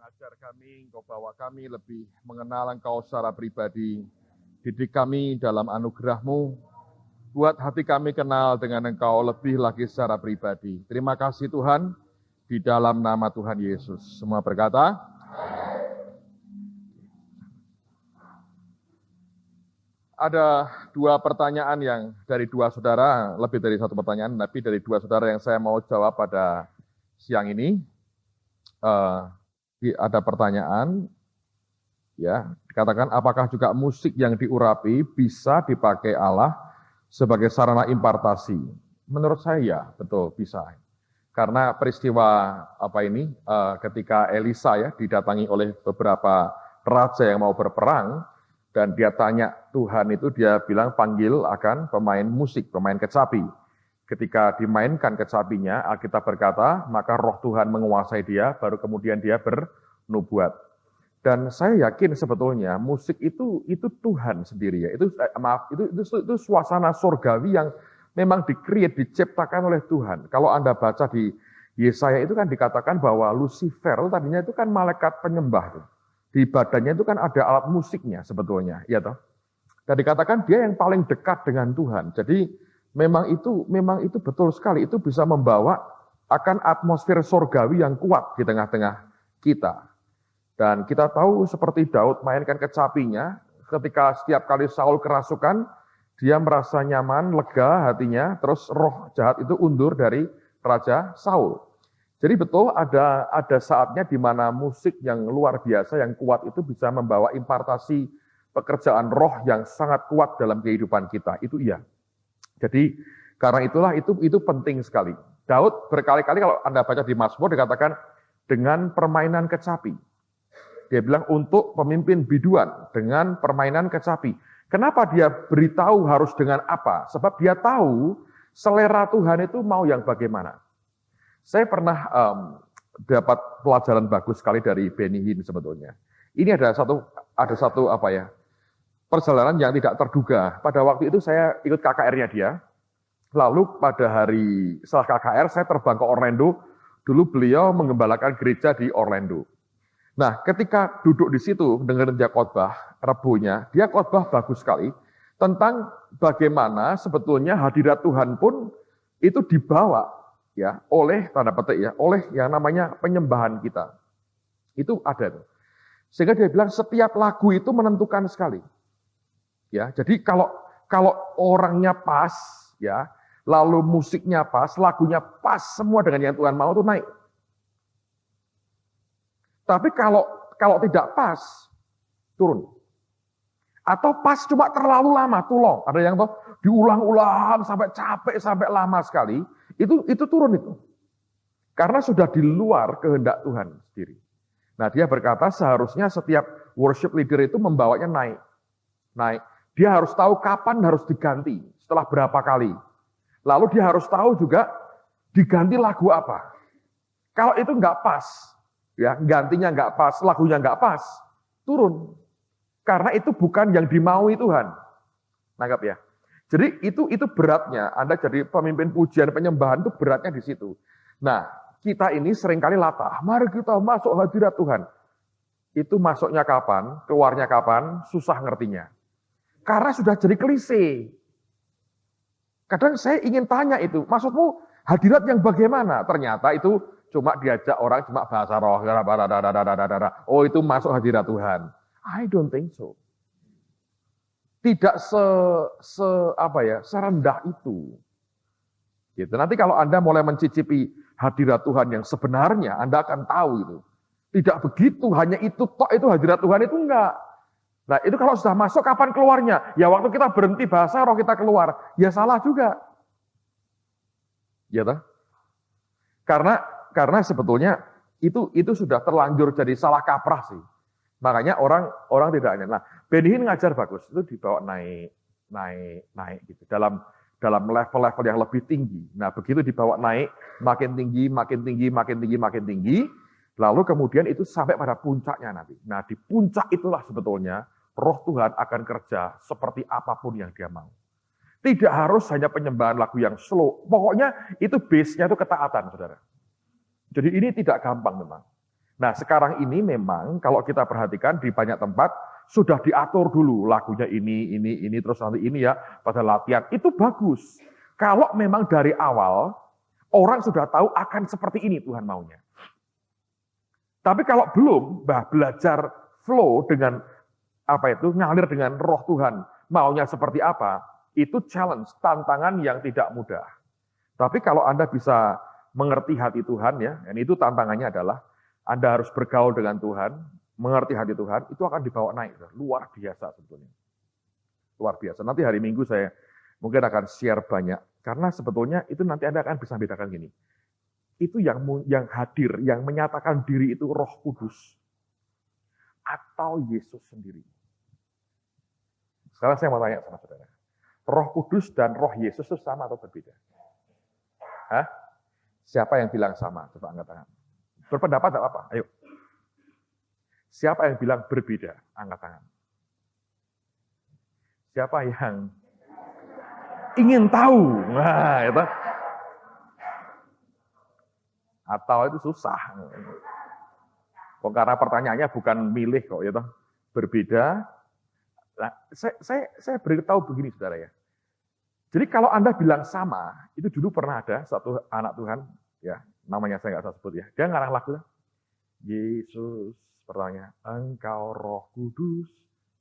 mengajar kami, Engkau bawa kami lebih mengenal Engkau secara pribadi. Didik kami dalam anugerah-Mu, buat hati kami kenal dengan Engkau lebih lagi secara pribadi. Terima kasih Tuhan, di dalam nama Tuhan Yesus. Semua berkata, ada dua pertanyaan yang dari dua saudara, lebih dari satu pertanyaan, tapi dari dua saudara yang saya mau jawab pada siang ini. Ada pertanyaan, ya, dikatakan apakah juga musik yang diurapi bisa dipakai Allah sebagai sarana impartasi? Menurut saya ya, betul bisa. Karena peristiwa ketika Elisa ya didatangi oleh beberapa raja yang mau berperang, dan dia tanya Tuhan itu, dia bilang panggil akan pemain musik, pemain kecapi. Ketika dimainkan kecapinya, Alkitab berkata, maka roh Tuhan menguasai dia, baru kemudian dia bernubuat. Dan saya yakin sebetulnya musik itu Tuhan sendiri ya. Itu suasana surgawi yang memang diciptakan oleh Tuhan. Kalau Anda baca di Yesaya itu kan dikatakan bahwa Lucifer tadinya itu kan malaikat penyembah tuh. Di badannya itu kan ada alat musiknya sebetulnya, ya toh. Dan dikatakan dia yang paling dekat dengan Tuhan. Jadi memang itu betul sekali, itu bisa membawa akan atmosfer surgawi yang kuat di tengah-tengah kita. Dan kita tahu seperti Daud mainkan kecapinya, ketika setiap kali Saul kerasukan, dia merasa nyaman, lega hatinya, terus roh jahat itu undur dari Raja Saul. Jadi betul ada saatnya di mana musik yang luar biasa, yang kuat itu bisa membawa impartasi pekerjaan roh yang sangat kuat dalam kehidupan kita. Itu iya. Jadi karena itulah itu penting sekali. Daud berkali-kali kalau Anda baca di Mazmur dikatakan dengan permainan kecapi. Dia bilang untuk pemimpin biduan dengan permainan kecapi. Kenapa dia beritahu harus dengan apa? Sebab dia tahu selera Tuhan itu mau yang bagaimana. Saya pernah dapat pelajaran bagus sekali dari Benny Hinn sebetulnya. Ini ada satu perjalanan yang tidak terduga. Pada waktu itu saya ikut KKR-nya dia. Lalu pada hari setelah KKR saya terbang ke Orlando. Dulu beliau menggembalakan gereja di Orlando. Nah, ketika duduk di situ dengerin dia khotbah, Rebunya, dia khotbah bagus sekali tentang bagaimana sebetulnya hadirat Tuhan pun itu dibawa ya oleh tanda petik ya, oleh yang namanya penyembahan kita. Itu ada. Sehingga dia bilang setiap lagu itu menentukan sekali. Ya, jadi kalau orangnya pas ya, lalu musiknya pas, lagunya pas, semua dengan yang Tuhan mau itu naik. Tapi kalau tidak pas, turun. Atau pas cuma terlalu lama, tulong. Ada yang diulang-ulang sampai capek, sampai lama sekali, itu turun itu. Karena sudah di luar kehendak Tuhan sendiri. Nah, dia berkata seharusnya setiap worship leader itu membawanya naik. Dia harus tahu kapan harus diganti, setelah berapa kali. Lalu dia harus tahu juga diganti lagu apa. Kalau itu nggak pas, ya gantinya nggak pas, lagunya nggak pas, turun. Karena itu bukan yang dimaui Tuhan. Nangkap ya? Jadi itu beratnya. Anda jadi pemimpin pujian penyembahan itu beratnya di situ. Nah, kita ini seringkali latah. Mari kita masuk hadirat Tuhan. Itu masuknya kapan, keluarnya kapan, susah ngertinya. Karena sudah jadi klise. Kadang saya ingin tanya itu, maksudmu hadirat yang bagaimana? Ternyata itu cuma diajak orang cuma bahasa roh, oh itu masuk hadirat Tuhan. I don't think so. Tidak serendah itu. Gitu. Nanti kalau Anda mulai mencicipi hadirat Tuhan yang sebenarnya, Anda akan tahu itu. Tidak begitu, hanya itu tok itu hadirat Tuhan itu enggak. Nah itu kalau sudah masuk, kapan keluarnya? Ya waktu kita berhenti bahasa roh kita keluar, ya salah juga. Ya toh? Karena sebetulnya itu sudah terlanjur jadi salah kaprah sih. Makanya orang tidak hanya. Nah, Benny Hinn ngajar bagus, itu dibawa naik gitu. Dalam level-level yang lebih tinggi. Nah, begitu dibawa naik, makin tinggi, lalu kemudian itu sampai pada puncaknya nanti. Nah, di puncak itulah sebetulnya roh Tuhan akan kerja seperti apapun yang dia mau. Tidak harus hanya penyembahan lagu yang slow. Pokoknya itu base-nya itu ketaatan, saudara. Jadi ini tidak gampang memang. Nah, sekarang ini memang kalau kita perhatikan di banyak tempat sudah diatur dulu lagunya ini, terus nanti ini ya pada latihan. Itu bagus. Kalau memang dari awal orang sudah tahu akan seperti ini Tuhan maunya. Tapi kalau belum, belajar flow dengan ngalir dengan roh Tuhan, maunya seperti apa, itu challenge, tantangan yang tidak mudah. Tapi kalau Anda bisa mengerti hati Tuhan ya, dan itu tantangannya adalah Anda harus bergaul dengan Tuhan, mengerti hati Tuhan, itu akan dibawa naik. Luar biasa sebetulnya. Luar biasa. Nanti hari Minggu saya mungkin akan share banyak, karena sebetulnya itu nanti Anda akan bisa bedakan gini. Itu yang hadir, yang menyatakan diri itu Roh Kudus atau Yesus sendiri. Sekarang saya mau tanya sama saudara. Roh Kudus dan Roh Yesus itu sama atau berbeda? Hah? Siapa yang bilang sama? Coba angkat tangan. Berpendapat tidak apa-apa, ayo. Siapa yang bilang berbeda? Angkat tangan. Siapa yang ingin tahu? Nah, itu. Atau itu susah. Karena pertanyaannya bukan milih kok, ya toh. Berbeda. Nah, saya beritahu begini, saudara ya. Jadi kalau Anda bilang sama, itu dulu pernah ada satu anak Tuhan, ya namanya saya nggak usah sebut ya. Dia ngarang lagu, Yesus, pertanyaan, Engkau Roh Kudus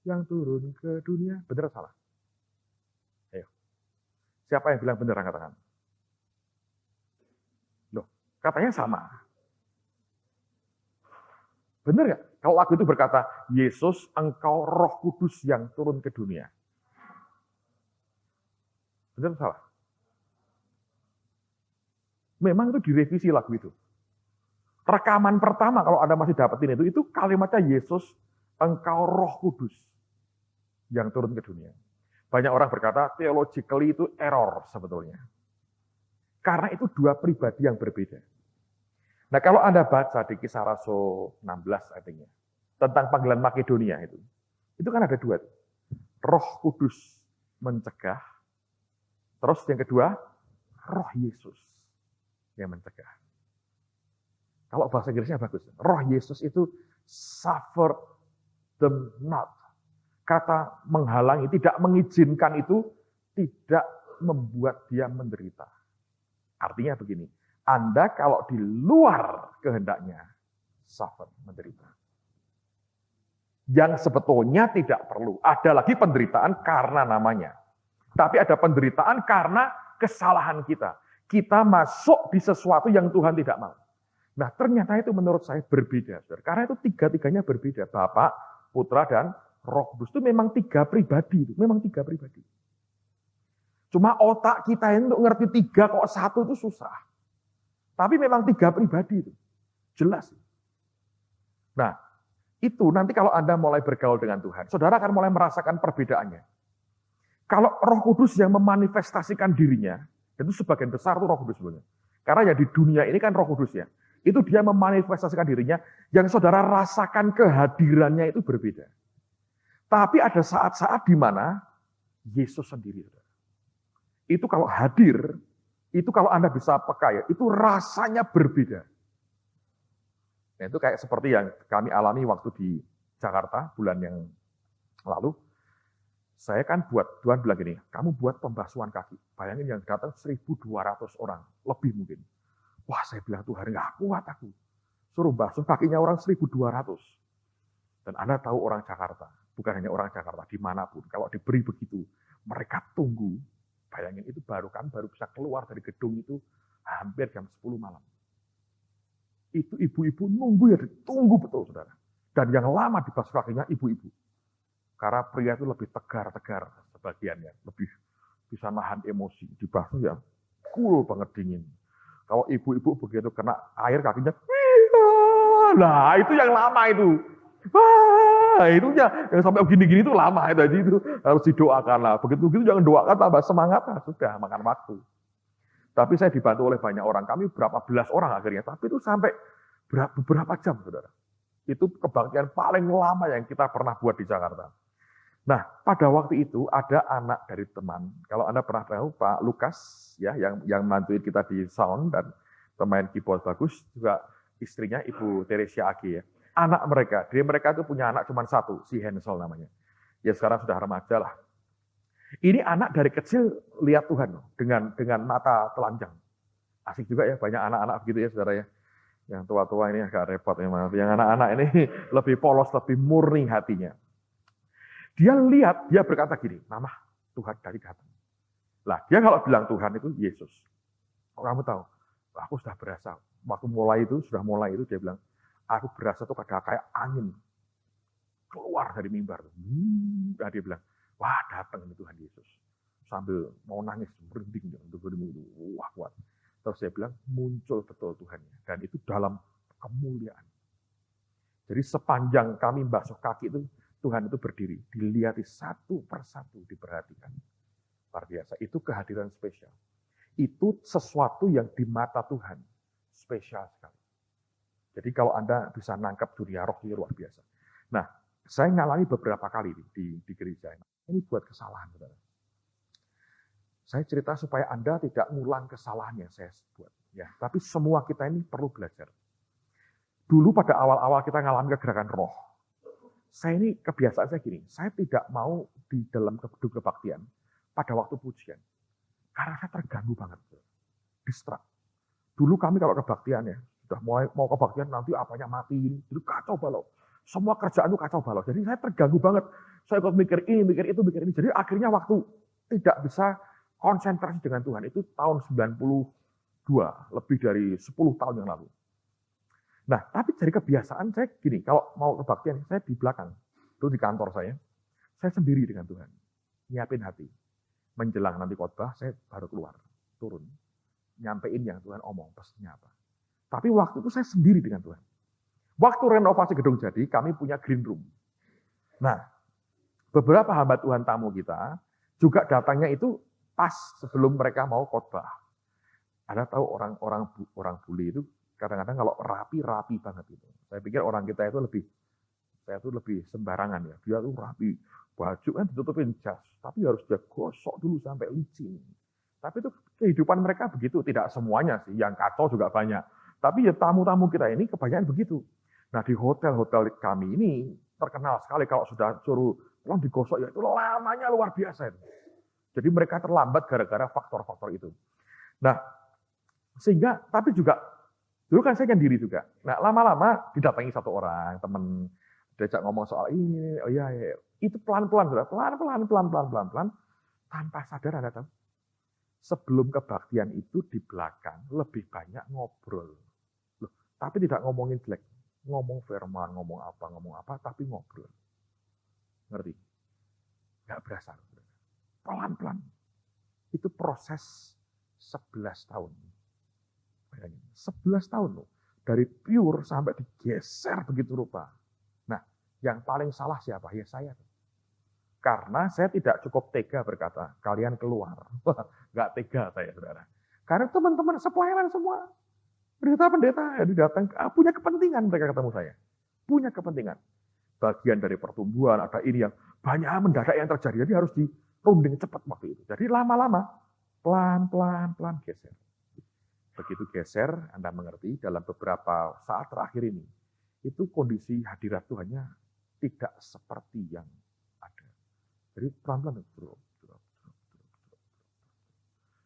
yang turun ke dunia. Benar atau salah? Ayo. Siapa yang bilang benar, angkat tangan? Loh, katanya sama. Benar nggak? Kalau lagu itu berkata, Yesus, Engkau Roh Kudus yang turun ke dunia. Benar atau salah? Memang itu direvisi lagu itu. Rekaman pertama kalau Anda masih dapetin itu kalimatnya Yesus, Engkau Roh Kudus yang turun ke dunia. Banyak orang berkata theologically itu error sebetulnya. Karena itu dua pribadi yang berbeda. Nah, kalau Anda baca di Kisah Rasul 16 artinya tentang panggilan Makedonia itu kan ada dua. Roh Kudus mencegah, terus yang kedua, Roh Yesus yang mencegah. Kalau bahasa Inggrisnya bagus. Roh Yesus itu suffer them not. Kata menghalangi, tidak mengizinkan itu tidak membuat dia menderita. Artinya begini, Anda kalau di luar kehendaknya, suffer, menderita. Yang sebetulnya tidak perlu. Ada lagi penderitaan karena namanya. Tapi ada penderitaan karena kesalahan kita. Kita masuk di sesuatu yang Tuhan tidak mau. Nah, ternyata itu menurut saya berbeda. Karena itu tiga-tiganya berbeda. Bapa, Putra, dan Roh Kudus. Itu memang tiga pribadi. Memang tiga pribadi. Cuma otak kita ini untuk ngerti tiga kok satu itu susah. Tapi memang tiga pribadi itu. Jelas. Nah, itu nanti kalau Anda mulai bergaul dengan Tuhan, saudara akan mulai merasakan perbedaannya. Kalau Roh Kudus yang memanifestasikan dirinya, itu sebagian besar itu Roh Kudus sebenarnya. Karena ya di dunia ini kan Roh Kudus ya. Itu dia memanifestasikan dirinya, yang saudara rasakan kehadirannya itu berbeda. Tapi ada saat-saat di mana Yesus sendiri. Itu kalau hadir, itu kalau Anda bisa peka ya, itu rasanya berbeda. Nah, itu kayak seperti yang kami alami waktu di Jakarta bulan yang lalu. Saya kan Tuhan bilang gini, kamu buat pembasuhan kaki. Bayangin yang datang 1.200 orang, lebih mungkin. Wah, saya bilang Tuhan, nggak kuat aku. Suruh basuh kakinya orang 1.200. Dan Anda tahu orang Jakarta, bukan hanya orang Jakarta, dimanapun. Kalau diberi begitu, mereka tunggu. Bayangin, itu baru bisa keluar dari gedung itu hampir jam 10 malam. Itu ibu-ibu nunggu ya, ditunggu betul, saudara. Dan yang lama dibasuh kakinya ibu-ibu. Karena pria itu lebih tegar-tegar sebagiannya, lebih bisa nahan emosi. Dibasuh ya cool banget dingin. Kalau ibu-ibu begitu kena air kakinya, nah itu yang lama itu. Itunya yang sampai gini-gini itu lama itu harus didoakan lah. Begitu jangan doakan tambah semangat lah, sudah makan waktu. Tapi saya dibantu oleh banyak orang, kami berapa belas orang akhirnya, tapi itu sampai beberapa jam, saudara. Itu kebaktian paling lama yang kita pernah buat di Jakarta. Nah, pada waktu itu ada anak dari teman. Kalau Anda pernah tahu Pak Lukas ya yang bantuin kita di sound dan pemain keyboard bagus juga istrinya Ibu Teresia Age ya. Anak mereka, dari mereka itu punya anak cuma satu, si Hansel namanya. Ya sekarang sudah remaja lah. Ini anak dari kecil lihat Tuhan dengan mata telanjang. Asik juga ya, banyak anak-anak begitu ya saudara ya. Yang tua-tua ini agak repot ya, yang anak-anak ini lebih polos, lebih murni hatinya. Dia lihat, dia berkata gini, Mama, Tuhan dari datang. Lah, dia kalau bilang Tuhan itu Yesus. Kok kamu tahu? Aku sudah berasa. Waktu sudah mulai itu dia bilang, aku berasa tuh kayak angin keluar dari mimbar. Nah, dia bilang, wah datang ini Tuhan Yesus. Sambil mau nangis, merinding. Wah kuat. Terus saya bilang, muncul betul Tuhannya. Dan itu dalam kemuliaan. Jadi sepanjang kami basuh kaki itu, Tuhan itu berdiri. Dilihati satu persatu, diperhatikan. Luar biasa. Itu kehadiran spesial. Itu sesuatu yang di mata Tuhan spesial sekali. Jadi kalau Anda bisa nangkap dunia roh ini luar biasa. Nah, saya ngalami beberapa kali di gereja ini. Ini buat kesalahan, saudara. Saya cerita supaya Anda tidak ngulang kesalahan yang saya buat. Ya, tapi semua kita ini perlu belajar. Dulu pada awal-awal kita ngalami kegerakan roh. Saya ini kebiasaan saya gini, saya tidak mau di dalam gedung kebaktian pada waktu pujian. Karena saya terganggu banget. Distrak. Dulu kami kalau kebaktian ya, sudah mau kebaktian nanti apanya matiin, itu kacau balau. Semua kerjaan itu kacau balau. Jadi saya terganggu banget. Saya ikut mikir ini, mikir itu, mikir ini. Jadi akhirnya waktu tidak bisa konsentrasi dengan Tuhan. Itu tahun 92, lebih dari 10 tahun yang lalu. Nah, tapi dari kebiasaan saya gini, kalau mau kebaktian, saya di belakang. Itu di kantor saya sendiri dengan Tuhan. Nyiapin hati. Menjelang nanti khotbah, saya baru keluar, turun. Nyampein yang Tuhan omong, pesannya apa. Tapi waktu itu saya sendiri dengan Tuhan. Waktu renovasi gedung jadi, kami punya green room. Nah, beberapa hamba Tuhan tamu kita juga datangnya itu pas sebelum mereka mau khotbah. Anda tahu orang bule itu kadang-kadang kalau rapi banget itu. Saya pikir orang kita itu lebih sembarangan ya. Dia tuh rapi, baju kan ditutupin jas, tapi harus dia gosok dulu sampai licin. Tapi itu kehidupan mereka begitu, tidak semuanya sih, yang kacau juga banyak. Tapi ya tamu-tamu kita ini kebanyakan begitu. Nah di hotel-hotel kami ini terkenal sekali kalau sudah suruh tolong digosok ya itu lamanya luar biasa itu. Jadi mereka terlambat gara-gara faktor-faktor itu. Nah sehingga tapi juga dulu kan saya sendiri juga. Nah lama-lama didatangi satu orang teman diajak ngomong soal ini, oh iya, itu pelan-pelan tanpa sadar Anda tahu. Sebelum kebaktian itu di belakang lebih banyak ngobrol. Loh, tapi tidak ngomongin jelek. Ngomong firman, ngomong apa, tapi ngobrol. Ngerti? Nggak berasa. Pelan-pelan. Itu proses 11 tahun. Bayangin, 11 tahun loh. Dari pure sampai digeser begitu rupa. Nah, yang paling salah siapa? Ya saya. Karena saya tidak cukup tega berkata, kalian keluar. Nggak tega saya, saudara. Karena teman-teman sepelayanan semua. Pendeta-pendeta datang, punya kepentingan mereka ketemu saya. Punya kepentingan. Bagian dari pertumbuhan, ada ini yang banyak mendadak yang terjadi. Jadi harus dirunding cepat waktu itu. Jadi lama-lama, pelan-pelan geser. Begitu geser, Anda mengerti, dalam beberapa saat terakhir ini, itu kondisi hadirat Tuhannya tidak seperti yang ada. Jadi pelan-pelan drop.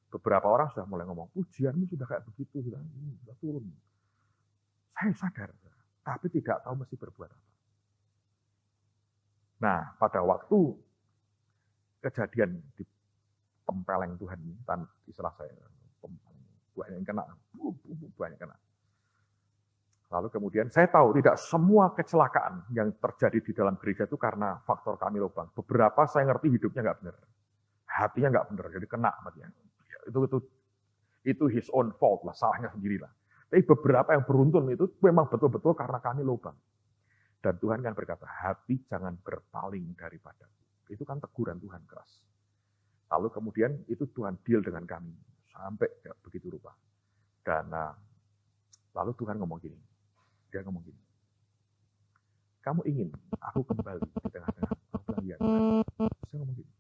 Beberapa orang sudah mulai ngomong, pujianmu sudah kayak begitu, sudah turun. Saya sadar, tapi tidak tahu mesti berbuat apa. Nah, pada waktu kejadian di tempeleng Tuhan, istilah saya, banyak yang kena. Lalu kemudian saya tahu tidak semua kecelakaan yang terjadi di dalam gereja itu karena faktor kami lubang. Beberapa saya ngerti hidupnya nggak benar. Hatinya nggak benar, jadi kena matinya. Itu his own fault lah, salahnya sendiri lah. Tapi beberapa yang beruntun itu memang betul-betul karena kami lubang. Dan Tuhan kan berkata, hati jangan berpaling daripadaku. Itu kan teguran Tuhan keras. Lalu kemudian itu Tuhan deal dengan kami. Sampai begitu rupa. Dan lalu Tuhan ngomong gini. Dia ngomong gini. Kamu ingin aku kembali di tengah-tengah. Aku bilang, iya. Saya ngomong gini.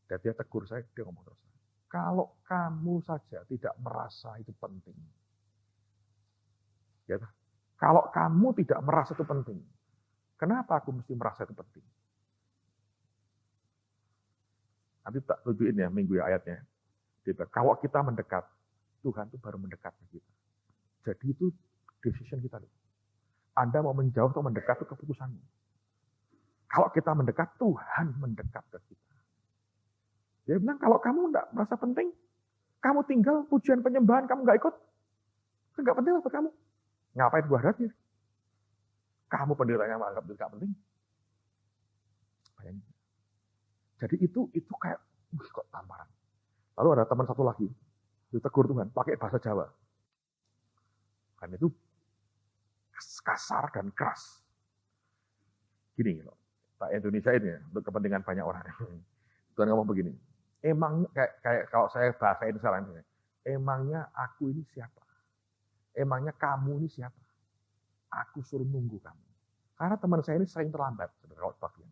Dan dia tegur saya, dia ngomong terus. Kalau kamu saja tidak merasa itu penting, Ya, kalau kamu tidak merasa itu penting, kenapa aku mesti merasa itu penting? Nanti tak tunjukin ya minggu ya ayatnya. Kalau kita mendekat, Tuhan itu baru mendekat ke kita. Jadi itu decision kita. Anda mau menjauh atau mendekat itu keputusanmu. Kalau kita mendekat, Tuhan mendekat ke kita. Dia bilang, kalau kamu tidak merasa penting, kamu tinggal pujian penyembahan, kamu nggak ikut, kan nggak penting buat kamu. Ngapain gua hadir? Kamu penderitanya menganggap itu nggak penting. Bayangin. Jadi itu kayak, kok tamparan. Lalu ada teman satu lagi, ditegur Tuhan, pakai bahasa Jawa. Kan itu kasar dan keras. Gini loh, Pak Indonesia ini ya, untuk kepentingan banyak orang. Tuhan ngomong begini, emangnya kayak kalau saya bahasain sekarang ini, emangnya aku ini siapa? Emangnya kamu ini siapa? Aku suruh nunggu kamu. Karena teman saya ini sering terlambat sebenarnya kebaktian.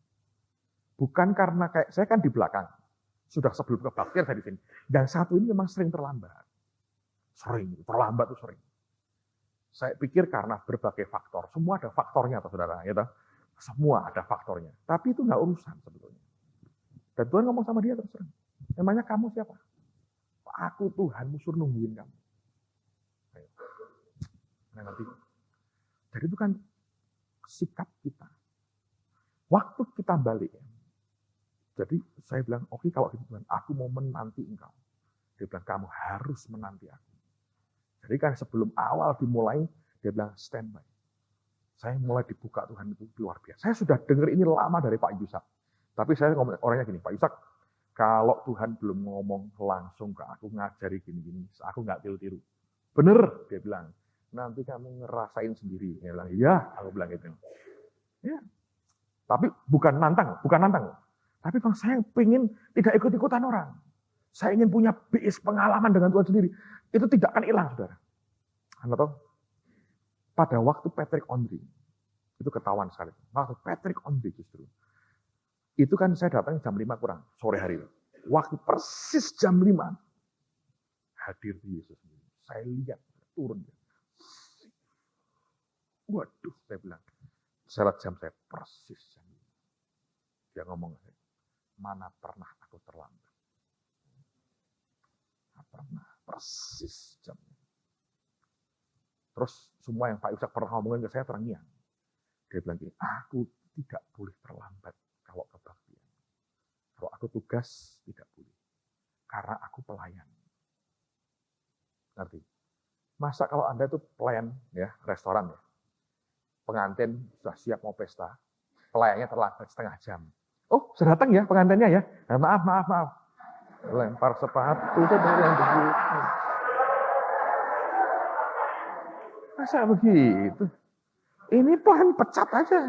Bukan karena kayak saya kan di belakang, sudah sebelum kebaktian saya di sini. Dan satu ini memang sering terlambat. Sering, terlambat tuh sering. Saya pikir karena berbagai faktor. Semua ada faktornya, saudara. Ya, semua ada faktornya. Tapi itu nggak urusan sebetulnya. Dan Tuhan ngomong sama dia terus terang. Emangnya kamu siapa? Aku Tuhanmu suruh nungguin kamu. Nah, nanti. Jadi itu kan sikap kita. Waktu kita balik. Jadi saya bilang, oke, kalau gitu Tuhan, aku mau menanti engkau. Dia bilang, kamu harus menanti aku. Jadi kan sebelum awal dimulai, dia bilang standby. Saya mulai dibuka Tuhan itu luar biasa. Saya sudah dengar ini lama dari Pak Yusak. Tapi saya ngomong orangnya gini, Pak Yusak, kalau Tuhan belum ngomong langsung ke aku ngajari gini-gini, aku nggak tiru-tiru. Bener, dia bilang. Nanti kamu ngerasain sendiri. Dia bilang, iya, aku bilang gitu. Ya. Tapi bukan nantang. Tapi kalau saya ingin tidak ikut-ikutan orang. Saya ingin punya BS pengalaman dengan Tuhan sendiri. Itu tidak akan hilang, saudara. Anda tahu? Pada waktu Patrick Ondri, itu ketahuan sekali. Waktu Patrick Ondri justru. Itu kan saya datang jam 5 kurang, sore hari. Waktu persis jam 5, hadir Yesus. Saya lihat, turun. Waduh, saya bilang. Saya jam saya persis jam 5. Dia ngomong, mana pernah aku terlambat. Pernah, persis jamnya. Terus semua yang Pak Yusak pernah ngomongin ke saya terngiang. Dia bilang gini, aku tidak boleh terlambat kalau kebaktian. Kalau aku tugas, tidak boleh. Karena aku pelayan. Ngerti? Masa kalau Anda itu pelayan ya restoran ya, pengantin sudah siap mau pesta, pelayannya terlambat setengah jam. Oh, sudah datang ya pengantinnya ya? Nah, maaf. Lempar sepatu, saudara yang begitu. Masa begitu? Ini pelan pecat aja.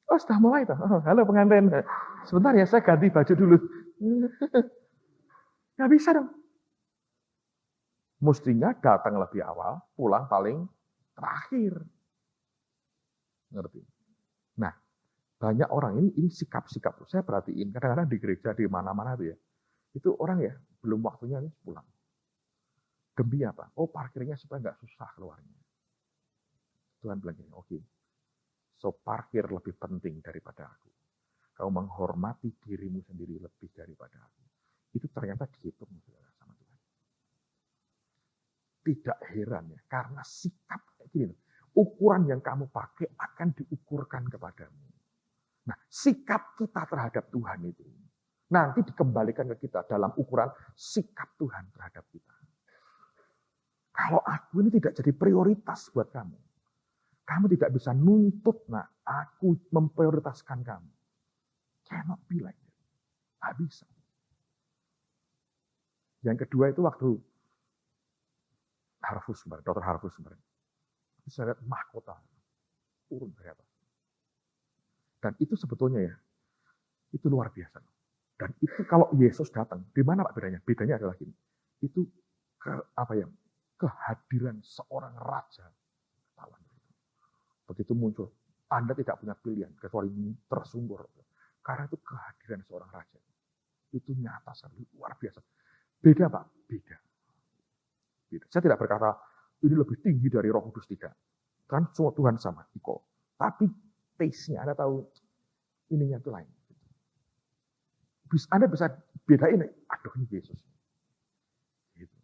Oh, sudah mulai tuh. Oh, halo pengantin. Sebentar ya, saya ganti baju dulu. Nggak bisa dong. Mestinya datang lebih awal, pulang paling terakhir. Ngerti? Nah, banyak orang ini sikap-sikap. Saya perhatiin, kadang-kadang di gereja, di mana-mana tuh ya. Itu orang ya, belum waktunya nih pulang. Demi apa? Oh, parkirnya supaya nggak susah keluarnya. Tuhan bilang gini, oke. So, parkir lebih penting daripada aku. Kau menghormati dirimu sendiri lebih daripada aku. Itu ternyata dihitung sama Tuhan. Tidak heran ya, karena sikap kayak gini. Ukuran yang kamu pakai akan diukurkan kepadamu. Nah, sikap kita terhadap Tuhan itu nanti dikembalikan ke kita dalam ukuran sikap Tuhan terhadap kita. Kalau aku ini tidak jadi prioritas buat kamu, kamu tidak bisa nuntut, nah aku memprioritaskan kamu. Cannot be like that. Nggak bisa. Yang kedua itu waktu Harvus kemarin, Dr. Harvus kemarin. Saya lihat mahkota turun dari atas. Dan itu sebetulnya ya, itu luar biasa. Dan itu kalau Yesus datang, di mana Pak bedanya? Bedanya adalah gini. Itu kehadiran seorang raja. Begitu muncul, Anda tidak punya pilihan kecuali tersungkur. Karena itu kehadiran seorang raja. Itu nyata sekali, luar biasa. Beda Pak, beda. Saya tidak berkata ini lebih tinggi dari Roh Kudus, tidak. Kan semua Tuhan sama, equal. Tapi taste-nya, Anda tahu, ininya itu lain. Anda bisa bedain, aduh ini Yesus. Gitu.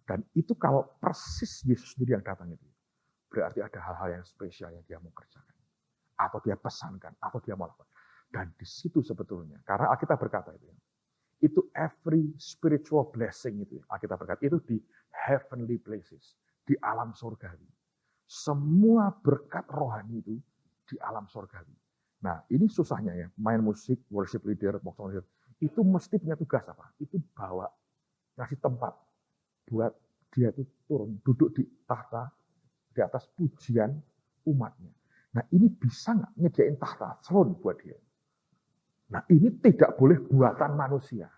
Dan itu kalau persis Yesus sendiri yang datang itu, berarti ada hal-hal yang spesial yang dia mau kerjakan. Atau dia pesankan, atau dia mau lakukan. Dan di situ sebetulnya, karena Alkitab berkata itu every spiritual blessing itu, Alkitab berkata, itu di heavenly places, di alam surgawi. Semua berkat rohani itu di alam surgawi. Nah, ini susahnya ya, main musik, worship leader, itu mesti punya tugas apa? Itu bawa, ngasih tempat buat dia itu turun, duduk di tahta, di atas pujian umatnya. Nah, ini bisa nggak nyediain tahta, throne buat dia? Nah, ini tidak boleh buatan manusia.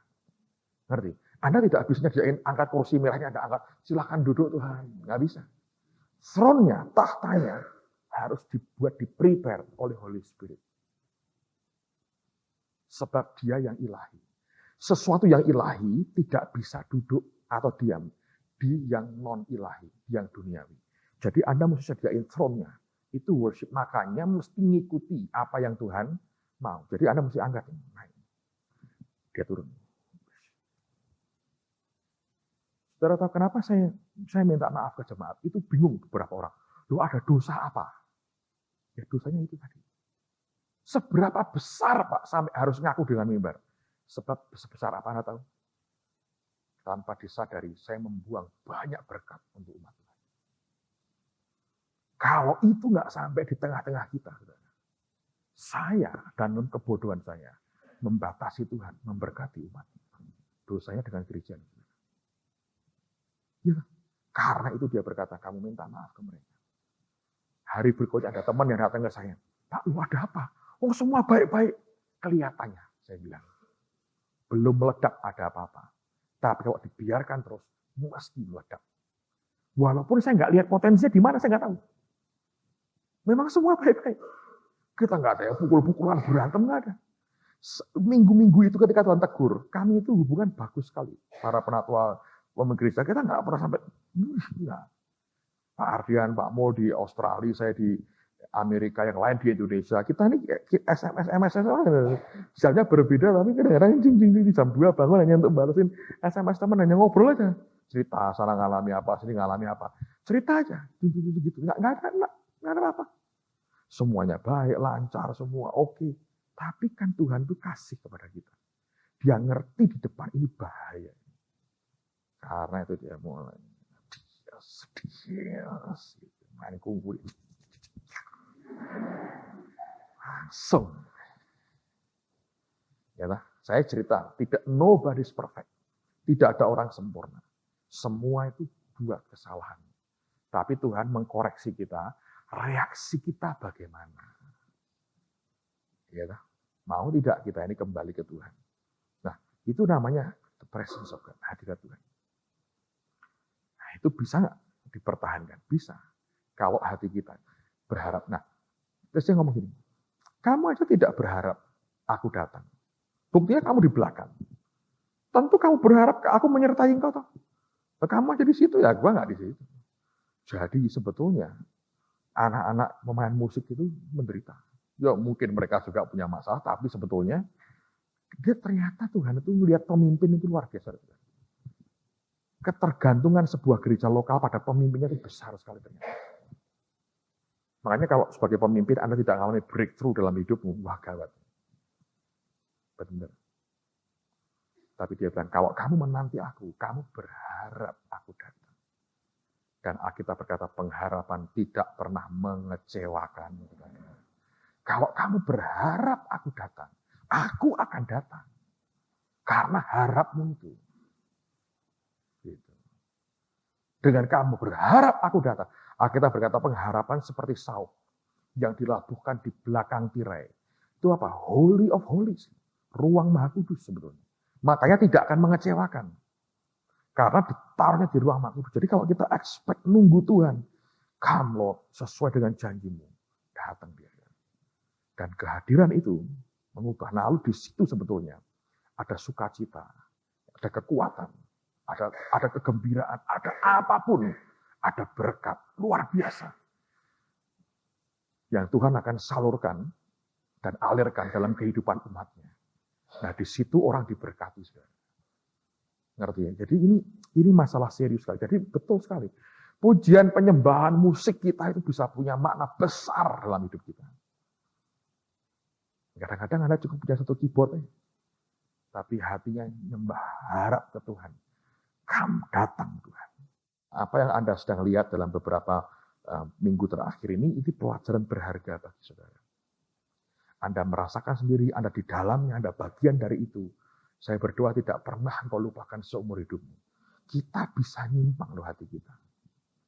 Ngerti? Anda tidak bisa nyediain angkat kursi merahnya, Anda angkat, silahkan duduk Tuhan. Nggak bisa. Throne-nya, tahtanya, harus dibuat, di-prepare oleh Holy Spirit. Sebab dia yang ilahi. Sesuatu yang ilahi tidak bisa duduk atau diam di yang non-ilahi, yang duniawi. Jadi Anda mesti sediain throne-nya. Itu worship. Makanya mesti ngikuti apa yang Tuhan mau. Jadi Anda mesti angkat. Dia turun. Saudara tahu kenapa saya minta maaf ke jemaat? Itu bingung beberapa orang. Loh, ada dosa apa? Ya dosanya itu tadi. Seberapa besar Pak sampai harus ngaku dengan mimbar? Sebab sebesar apa Anda tahu? Tanpa disadari saya membuang banyak berkat untuk umat Tuhan. Kalau itu nggak sampai di tengah-tengah kita, saudara, saya dan kebodohan saya membatasi Tuhan, memberkati umat. Dosanya dengan gereja. Ya, karena itu dia berkata, kamu minta maaf ke mereka. Hari berikutnya ada teman yang datang ke saya. Pak, lu ada apa? Oh, semua baik-baik. Kelihatannya, saya bilang. Belum meledak ada apa-apa. Tapi kalau dibiarkan terus, mesti meledak. Walaupun saya nggak lihat potensinya di mana, saya nggak tahu. Memang semua baik-baik. Kita nggak ada yang pukul-pukulan, berantem, nggak ada. Minggu-minggu itu ketika Tuhan tegur, kami itu hubungan bagus sekali. Para penatua pemimpin gereja, kita nggak pernah sampai, enggak. Pak Ardian, Pak Mo di Australia, saya di Amerika, yang lain di Indonesia. Kita ini SMS, misalnya berbeda, tapi kadang-kadang di jam 2 bangun hanya untuk balesin SMS teman, hanya ngobrol aja. Cerita, sana ngalami apa, sini ngalami apa. Cerita aja, gitu. Nggak ada apa-apa. Semuanya baik, lancar, semua oke. Tapi kan Tuhan itu kasih kepada kita. Dia ngerti di depan ini bahaya. Karena itu dia mulai sedih, main kungfu. Langsung. Ya, saya cerita, tidak nobody's perfect. Tidak ada orang sempurna. Semua itu buat kesalahan. Tapi Tuhan mengkoreksi kita, reaksi kita bagaimana. Ya, mau tidak kita ini kembali ke Tuhan. Nah, itu namanya the presence of God, hadirat Tuhan. Nah, itu bisa nggak dipertahankan? Bisa. Kalau hati kita berharap. Nah, terus dia ngomong gini, kamu aja tidak berharap aku datang. Buktinya kamu di belakang. Tentu kamu berharap aku menyertai engkau. Toh. Kamu aja di situ, ya gua nggak di situ. Jadi sebetulnya anak-anak pemain musik itu menderita. Ya mungkin mereka juga punya masalah, tapi sebetulnya dia ternyata Tuhan itu melihat pemimpin itu luar biasa. Ketergantungan sebuah gereja lokal pada pemimpinnya itu besar sekali ternyata. Makanya kalau sebagai pemimpin Anda tidak mengalami breakthrough dalam hidupmu, wah gawat. Benar. Tapi dia bilang, kalau kamu menanti aku, kamu berharap aku datang. Dan Alkitab berkata, pengharapan tidak pernah mengecewakan. Kalau kamu berharap aku datang, aku akan datang. Karena harapmu itu. Gitu. Dengan kamu berharap aku datang. Alkitab berkata pengharapan seperti saup yang dilabuhkan di belakang tirai. Itu apa? Holy of Holies. Ruang Maha Kudus sebetulnya. Makanya tidak akan mengecewakan. Karena ditaruhnya di ruang Maha Kudus. Jadi kalau kita expect nunggu Tuhan, come Lord, sesuai dengan janjimu, datang dia. Dan kehadiran itu mengubah. Nah, lalu di situ sebetulnya ada sukacita, ada kekuatan, ada kegembiraan, ada apapun. ada berkat luar biasa yang Tuhan akan salurkan dan alirkan dalam kehidupan umatnya. Nah, di situ orang diberkati, saudara. Ngerti ya? Jadi ini masalah serius sekali. Jadi betul sekali. Pujian, penyembahan, musik kita itu bisa punya makna besar dalam hidup kita. Kadang-kadang Anda cukup punya satu keyboard, tapi hatinya nyembah, harap ke Tuhan. Kamu datang Tuhan. Apa yang Anda sedang lihat dalam beberapa minggu terakhir ini pelajaran berharga bagi saudara. Anda merasakan sendiri, Anda di dalamnya, Anda bagian dari itu. Saya berdoa tidak pernah engkau lupakan seumur hidupmu. Kita bisa nyimpang loh hati kita.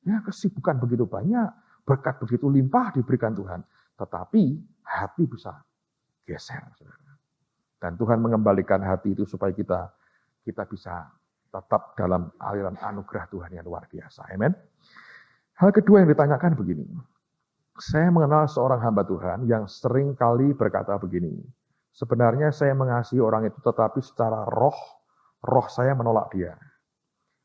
Ya, kesibukan begitu banyak, berkat begitu limpah diberikan Tuhan. Tetapi hati bisa geser, saudara. Dan Tuhan mengembalikan hati itu supaya kita bisa tetap dalam aliran anugerah Tuhan yang luar biasa. Amin. Hal kedua yang ditanyakan begini. Saya mengenal seorang hamba Tuhan yang sering kali berkata begini. Sebenarnya saya mengasihi orang itu tetapi secara roh saya menolak dia.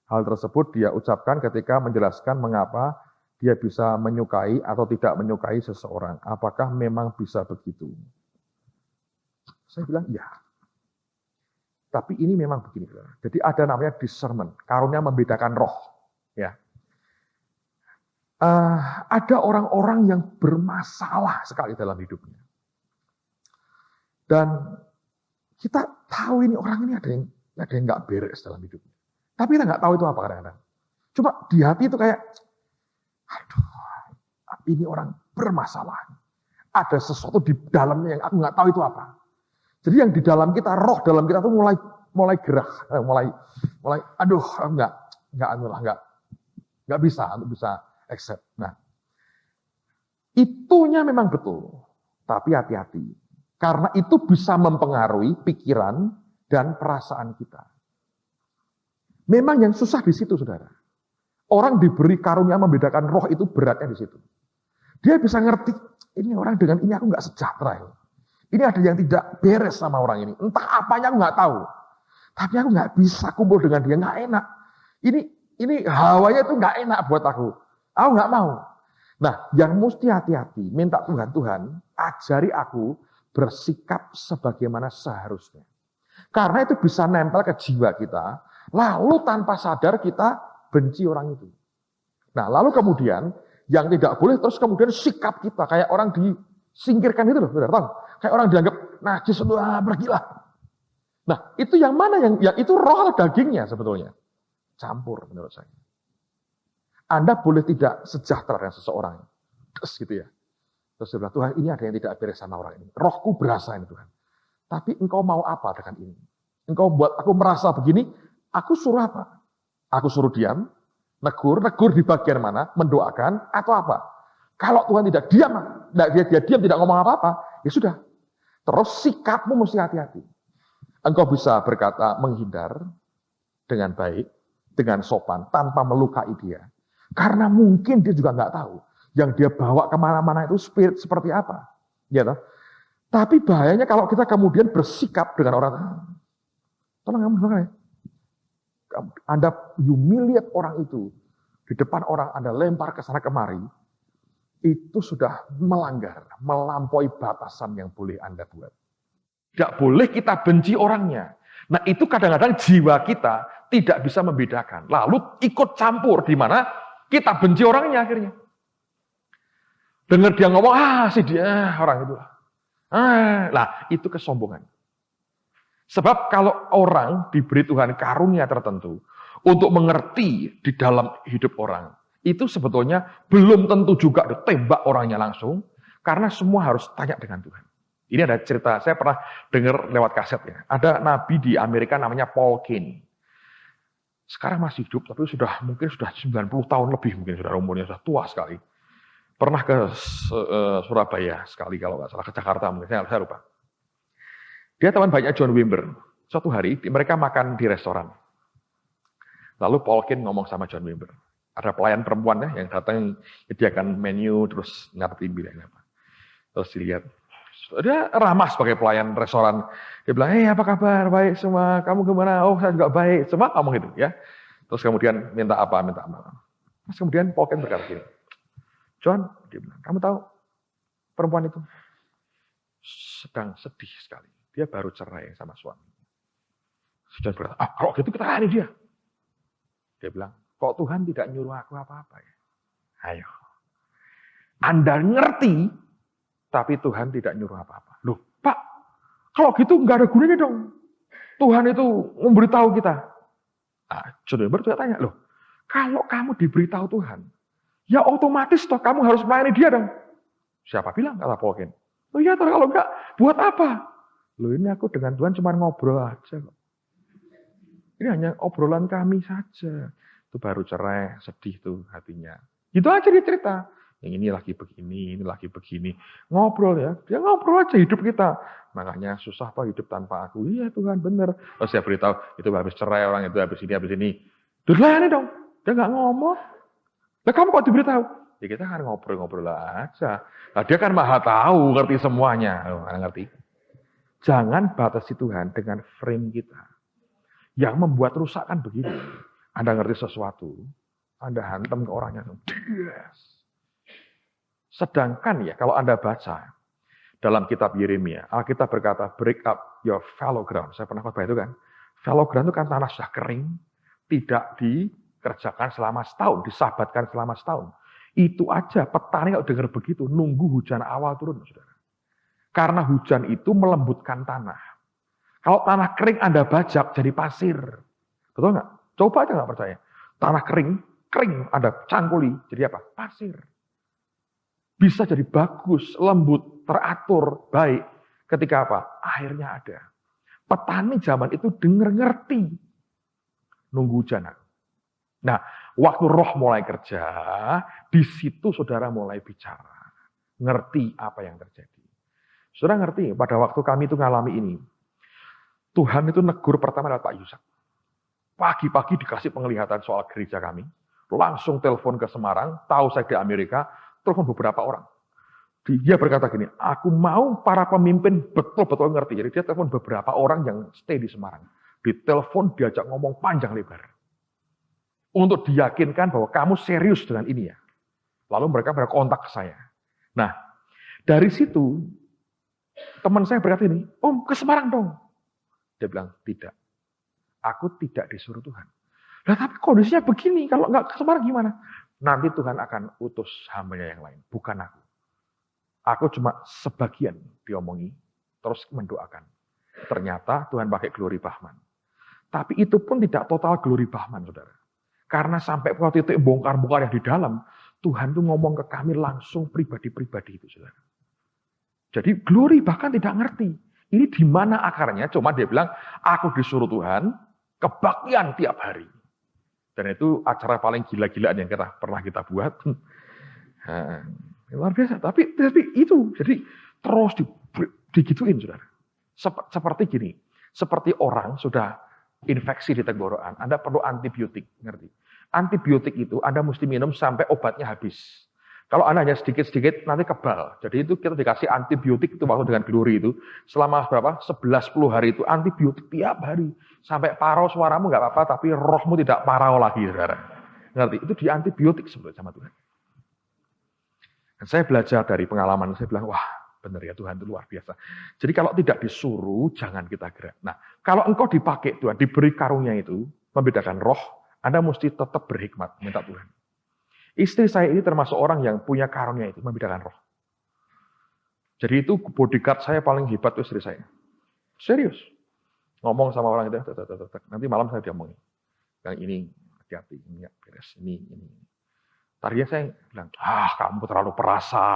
Hal tersebut dia ucapkan ketika menjelaskan mengapa dia bisa menyukai atau tidak menyukai seseorang. Apakah memang bisa begitu? Saya bilang iya. Tapi ini memang begini. Jadi ada namanya discernment, karunia membedakan roh. Ya. Ada orang-orang yang bermasalah sekali dalam hidupnya. Dan kita tahu ini orang ini ada yang nggak beres dalam hidupnya. Tapi kita nggak tahu itu apa kadang-kadang. Cuma di hati itu kayak, aduh, ini orang bermasalah. Ada sesuatu di dalamnya yang aku nggak tahu itu apa. Jadi yang di dalam kita, roh dalam kita tuh mulai gerah, mulai, aduh, nggak bisa untuk bisa accept. Nah, itunya memang betul, tapi hati-hati. Karena itu bisa mempengaruhi pikiran dan perasaan kita. Memang yang susah di situ, saudara. Orang diberi karunia membedakan roh itu beratnya di situ. Dia bisa ngerti, ini orang dengan ini aku nggak sejahtera. Ini ada yang tidak beres sama orang ini. Entah apanya aku nggak tahu. Tapi aku nggak bisa kumpul dengan dia, nggak enak. Ini hawanya itu nggak enak buat aku. Aku nggak mau. Nah, yang mesti hati-hati, minta Tuhan, ajari aku bersikap sebagaimana seharusnya. Karena itu bisa nempel ke jiwa kita, lalu tanpa sadar kita benci orang itu. Nah, lalu kemudian yang tidak boleh terus kemudian sikap kita kayak orang disingkirkan itu loh, saudara tahu? Kayak orang dianggap najis, pergilah. Nah, itu yang mana yang itu roh atau dagingnya sebetulnya? Campur menurut saya. Anda boleh tidak sejahtera dengan seseorang. Terus gitu ya. Terus dia bilang, Tuhan ini ada yang tidak beres sama orang ini. Rohku berasa ini Tuhan. Tapi engkau mau apa dengan ini? Engkau buat aku merasa begini, aku suruh apa? Aku suruh diam, negur di bagian mana, mendoakan, atau apa? Kalau Tuhan tidak diam, dia diam, tidak ngomong apa-apa, ya sudah. Terus sikapmu mesti hati-hati. Engkau bisa berkata menghindar dengan baik, dengan sopan, tanpa melukai dia. Karena mungkin dia juga nggak tahu yang dia bawa kemana-mana itu spirit seperti apa, ya toh? Tapi bahayanya kalau kita kemudian bersikap dengan orang, tolong kamu ya, Anda humiliate orang itu di depan orang, Anda lempar ke sana kemari, itu sudah melanggar, melampaui batasan yang boleh Anda buat. Tidak boleh kita benci orangnya. Nah itu kadang-kadang jiwa kita tidak bisa membedakan, lalu ikut campur di mana kita benci orangnya akhirnya. Dengar dia ngomong, si dia orang itu. Lah, itu kesombongan. Sebab kalau orang diberi Tuhan karunia tertentu untuk mengerti di dalam hidup orang, itu sebetulnya belum tentu juga ditembak orangnya langsung, karena semua harus tanya dengan Tuhan. Ini ada cerita, saya pernah dengar lewat kaset ya. Ada nabi di Amerika namanya Paul Cain. Sekarang masih hidup, tapi mungkin sudah 90 tahun lebih, mungkin sudah umurnya sudah tua sekali. Pernah ke Surabaya sekali, kalau nggak salah, ke Jakarta mungkin, saya lupa. Dia teman banyak John Wimber. Suatu hari, mereka makan di restoran. Lalu Paul Cain ngomong sama John Wimber. Ada pelayan perempuan yang datang, menyediakan menu, terus ngerti bilangnya apa. Terus dilihat, dia ramah sebagai pelayan restoran. Dia bilang, apa kabar? Baik semua. Kamu gimana? Oh, saya juga baik. Semua ngomong gitu ya. Terus kemudian minta apa? Terus kemudian Paul Ken berkata gini, John, dia bilang, kamu tahu perempuan itu sedang sedih sekali. Dia baru cerai sama suami. John berkata, kalau gitu kita layani dia. Dia bilang, kok Tuhan tidak nyuruh aku apa-apa ya? Ayo. Anda ngerti, tapi Tuhan tidak nyuruh apa-apa. Loh, Pak, kalau gitu nggak ada gunanya dong. Tuhan itu memberitahu kita. John Wimber juga tanya, loh, kalau kamu diberitahu Tuhan, ya otomatis toh kamu harus melayani dia dong. Siapa bilang, kata Paul Ken. Oh iya, kalau enggak, buat apa? Loh, ini aku dengan Tuhan cuma ngobrol aja kok. Ini hanya obrolan kami saja. Itu baru cerai, sedih tuh hatinya. Gitu aja dia cerita. Yang ini lagi begini, ini lagi begini. Ngobrol ya, dia ngobrol aja hidup kita. Makanya susah toh hidup tanpa aku. Iya Tuhan, bener. Terus dia beritahu, itu habis cerai orang itu, habis ini. Terus layani dong. Dia nggak ngomong. Lah kamu kok diberitahu? Ya kita kan ngobrol-ngobrol aja. Nah, dia kan maha tahu, ngerti semuanya. Ngerti. Jangan batasi Tuhan dengan frame kita. Yang membuat rusak kan begini. Anda ngerti sesuatu, Anda hantam ke orangnya. Yes. Sedangkan ya, kalau Anda baca dalam kitab Yeremia, Alkitab berkata, break up your fallow ground. Saya pernah khotbah itu kan. Fallow ground itu kan tanah sudah kering, tidak dikerjakan selama setahun, disabatkan selama setahun. Itu aja, petani kalau dengar begitu, nunggu hujan awal turun, saudara. Karena hujan itu melembutkan tanah. Kalau tanah kering Anda bajak jadi pasir. Betul nggak? Coba aja nggak percaya. Tanah kering Anda cangkuli, jadi apa? Pasir. Bisa jadi bagus, lembut, teratur, baik. Ketika apa? Airnya ada. Petani zaman itu ngerti. Nunggu hujan. Nah, waktu roh mulai kerja, di situ saudara mulai bicara. Ngerti apa yang terjadi. Saudara ngerti, pada waktu kami itu ngalami ini, Tuhan itu negur pertama lewat Pak Yusak. Pagi-pagi dikasih penglihatan soal gereja kami. Langsung telepon ke Semarang, tahu saya di Amerika, telepon beberapa orang. Dia berkata gini, aku mau para pemimpin betul-betul ngerti. Jadi dia telepon beberapa orang yang stay di Semarang. Ditelepon, diajak ngomong panjang lebar. Untuk diyakinkan bahwa kamu serius dengan ini ya. Lalu mereka berkontak ke saya. Nah, dari situ, teman saya berkata ini, Om ke Semarang dong. Dia bilang, tidak. Aku tidak disuruh Tuhan. Nah, tapi kondisinya begini, kalau nggak ke Semarang gimana? Nanti Tuhan akan utus hambanya yang lain, bukan aku. Aku cuma sebagian diomongi, terus mendoakan. Ternyata Tuhan pakai Glory Bahman. Tapi itu pun tidak total Glory Bahman, saudara. Karena sampai pada titik bongkar-bongkar yang di dalam, Tuhan tuh ngomong ke kami langsung pribadi-pribadi itu, saudara. Jadi Glory bahkan tidak ngerti. Ini di mana akarnya? Cuma dia bilang, aku disuruh Tuhan, kebaktian tiap hari. Dan itu acara paling gila-gilaan yang pernah kita buat. Nah, luar biasa. Tapi itu, jadi terus digituin, saudara. Seperti gini, seperti orang sudah infeksi di tenggorokan, Anda perlu antibiotik, ngerti? Antibiotik itu Anda mesti minum sampai obatnya habis. Kalau Anda hanya sedikit-sedikit, nanti kebal. Jadi itu kita dikasih antibiotik itu waktu dengan Glory itu. Selama berapa? 11-10 hari itu antibiotik tiap hari. Sampai parau suaramu nggak apa-apa, tapi rohmu tidak parau lagi, saudara. Ngerti? Itu di antibiotik sebetulnya sama Tuhan. Dan saya belajar dari pengalaman, saya bilang, wah benar ya Tuhan itu luar biasa. Jadi kalau tidak disuruh, jangan kita gerak. Nah, kalau engkau dipakai Tuhan, diberi karunia itu, membedakan roh, Anda mesti tetap berhikmat, minta Tuhan. Istri saya ini termasuk orang yang punya karunia itu, membedakan roh. Jadi itu bodyguard saya paling hebat itu istri saya. Serius. Ngomong sama orang itu, nanti malam saya diomongin. Yang ini, hati-hati, ini beres, ini. Tadinya saya bilang, kamu terlalu perasa.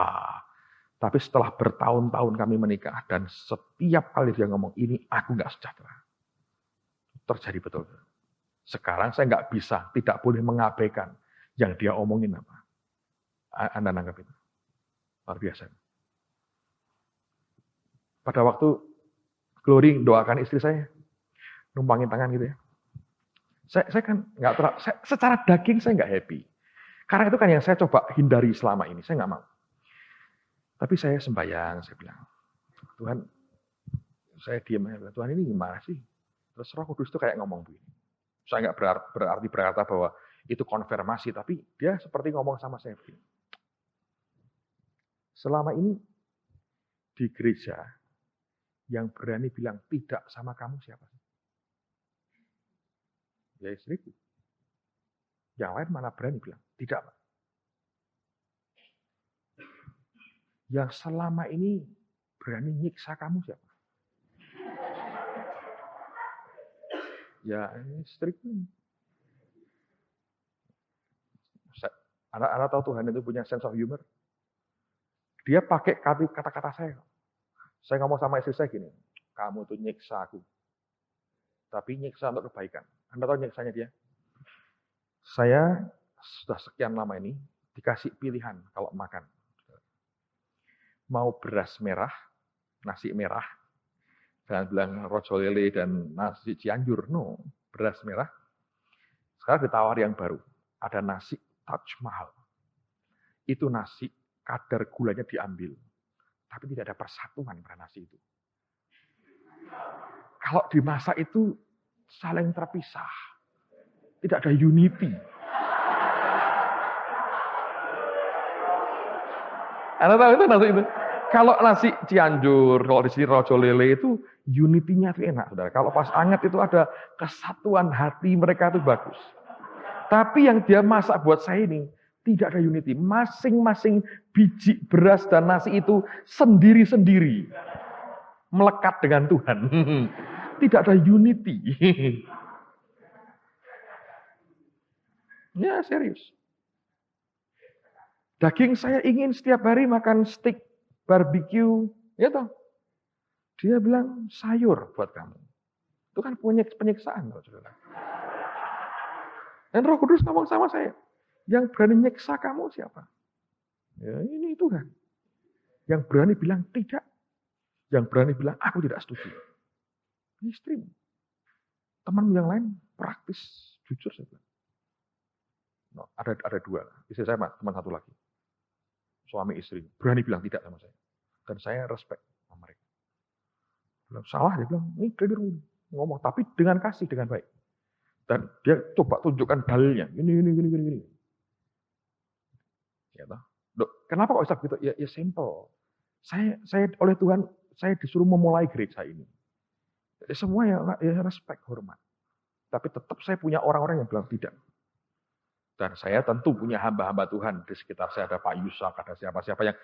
Tapi setelah bertahun-tahun kami menikah, dan setiap kali dia ngomong, ini aku nggak sejahtera. Terjadi betul. Sekarang saya nggak bisa, tidak boleh mengabaikan yang dia omongin apa. Anda nanggap itu. Luar biasa. Pada waktu Glory doakan istri saya, numpangin tangan gitu ya. Saya kan nggak secara daging saya nggak happy. Karena itu kan yang saya coba hindari selama ini, saya nggak mau. Tapi saya sembahyang, saya bilang, Tuhan, saya diam aja, Tuhan ini gimana sih? Terus Roh Kudus itu kayak ngomong begini. Saya nggak berarti berkata bahwa itu konfirmasi, tapi dia seperti ngomong sama saya. Selama ini di gereja yang berani bilang tidak sama kamu siapa? Ya istriku. Yang lain mana berani bilang tidak. Yang selama ini berani nyiksa kamu siapa? Ya istriku. Anak-anak tahu Tuhan itu punya sense of humor. Dia pakai kata-kata saya. Saya ngomong sama istri saya gini, kamu tuh nyiksa aku. Tapi nyiksa untuk kebaikan. Anda tahu nyiksanya dia? Saya sudah sekian lama ini dikasih pilihan kalau makan. Mau beras merah, nasi merah, jangan bilang rojo lele dan nasi Cianjur. No, beras merah. Sekarang ditawar yang baru. Ada nasi Taj Mahal. Itu nasi, kadar gulanya diambil. Tapi tidak ada persatuan pada nasi itu. Kalau dimasak itu saling terpisah. Tidak ada unity. Anda tahu itu nasi itu? Kalau nasi Cianjur, kalau di sini rojo lele itu unity-nya itu enak, saudara. Kalau pas anget itu ada kesatuan hati mereka itu bagus. Tapi yang dia masak buat saya ini tidak ada unity. Masing-masing biji beras dan nasi itu sendiri-sendiri melekat dengan Tuhan. Tidak ada unity. Ya serius. Daging saya ingin setiap hari makan steak barbecue, ya toh. Dia bilang sayur buat kamu. Itu kan penyiksaan, saudara. Dan Roh Kudus ngomong sama saya, yang berani nyiksa kamu siapa? Ya ini Tuhan. Yang berani bilang tidak. Yang berani bilang aku tidak setuju. Istrimu. Teman yang lain praktis, jujur saya bilang. No, ada dua. Istri saya teman satu lagi. Suami istri. Berani bilang tidak sama saya. Dan saya respect sama mereka. Bilang, salah, dia bilang, ini keliru. Ngomong, tapi dengan kasih, dengan baik. Dan dia coba tunjukkan dalilnya. Gini. Ya, kenapa kok bisa begitu? Ya simple. Saya oleh Tuhan, saya disuruh memulai gereja ini. Jadi semua ya respect, hormat. Tapi tetap saya punya orang-orang yang bilang tidak. Dan saya tentu punya hamba-hamba Tuhan. Di sekitar saya ada Pak Yusak, ada siapa-siapa yang